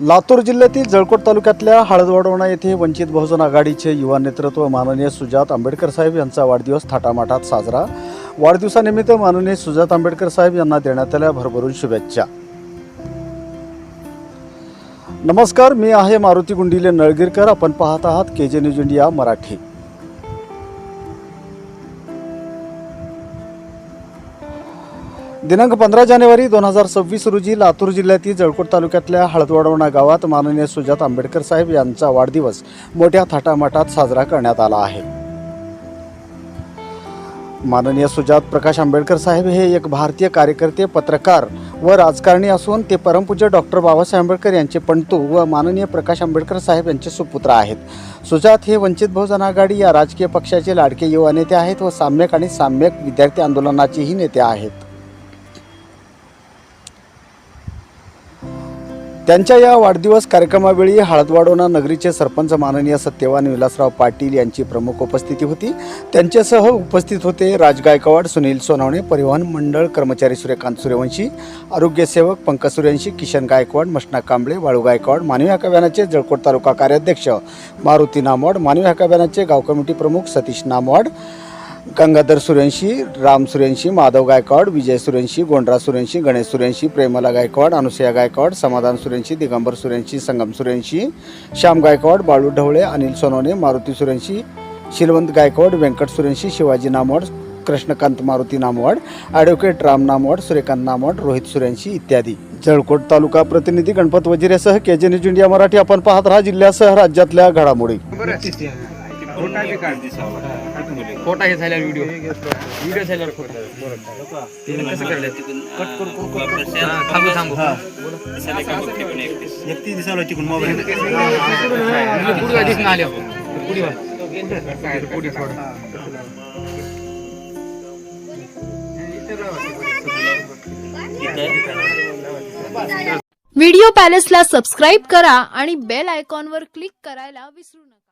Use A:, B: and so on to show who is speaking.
A: लातूर जिल्ह्यातील जळकोट तालुक्यातल्या हळदवडवणा येथे वंचित बहुजन आघाडीचे युवा नेतृत्व माननीय सुजात आंबेडकर साहेब यांचा वाढदिवस थाटामाटात साजरा। वाढदिवसानिमित्त माननीय सुजात आंबेडकर साहेब यांना देण्यात आल्या भरभरून शुभेच्छा। नमस्कार, मी आहे मारुती गुंडिले नळगीरकर। आपण पाहत आहात केजे न्यूज इंडिया मराठी। दिनांक 15 जानेवारी 2026 रोजी लातूर जिल्ह्यातील जळकोट तालुक्यातल्या हळदवडवणा गावात माननीय सुजात आंबेडकर साहेब यांचा वाढदिवस मोठ्या थाटामाटात साजरा करण्यात आला आहे। माननीय सुजात प्रकाश आंबेडकर साहेब हे एक भारतीय कार्यकर्ते, पत्रकार व राजकारणी असून ते परमपूज्य डॉक्टर बाबासाहेब आंबेडकर यांचे पणतू व माननीय प्रकाश आंबेडकर साहेब यांचे सुपुत्र आहेत। सुजात हे वंचित बहुजन आघाडी या राजकीय पक्षाचे लाडके युवा नेते आहेत व साम्यक आणि साम्यक विद्यार्थी आंदोलनाचेही नेते आहेत। त्यांच्या या वाढदिवस कार्यक्रमावेळी हळदवडवणा नगरीचे सरपंच माननीय सत्यवान विलासराव पाटील यांची प्रमुख उपस्थिती होती। त्यांच्यासह उपस्थित होते राज गायकवाड, सुनील सोनवणे, परिवहन मंडळ कर्मचारी सूर्यकांत सूर्यवंशी, आरोग्य सेवक पंकज सूर्यवंशी, किशन गायकवाड, मष्ना कांबळे, वाळू गायकवाड, मानवी हक्क अभियानाचे जळकोट तालुका कार्याध्यक्ष मारुती नामवाड, मानवी हक्क अभियानाचे गाव कमिटी प्रमुख सतीश नामवाड, गंगाधर सूर्यवंशी, राम सूर्यवंशी, माधव गायकवाड, विजय सूर्यवंशी, गोंडराज सूर्यवंशी, गणेश सूर्यवंशी, प्रेमला गायकवाड, अनुसया गायकवाड, समाधान सूर्यवंशी, दिगंबर सूर्यवंशी, संगम सूर्यवंशी, श्याम गायकवाड, बाळू ढवळे, अनिल सोनवणे, मारुती सूर्यवंशी, शिलवंत गायकवाड, व्यंकट सूर्यवंशी, शिवाजी नामवाड, कृष्णकांत मारुती नामवाड, ॲडव्होकेट राम नामवाड, सूर्यकांत नामवाड, रोहित सूर्यवंशी इत्यादी। जळकोट तालुका प्रतिनिधी गणपत वजिरेसह केजे न्यूज इंडिया मराठी। आपण पाहत राहा जिल्ह्यासह राज्यातल्या घडामोडी।
B: खोटा हे झाल्यावर व्हिडिओ झाल्यावर खोटा कसं करले कट करू थांबू
C: 31 दिवसाला तिकडून मोबाईल
B: पुढे दिसून आले पुढे
D: व्हिडिओ पॅलेसला सबस्क्राइब करा आणि बेल आयकॉनवर क्लिक करायला विसरू नका।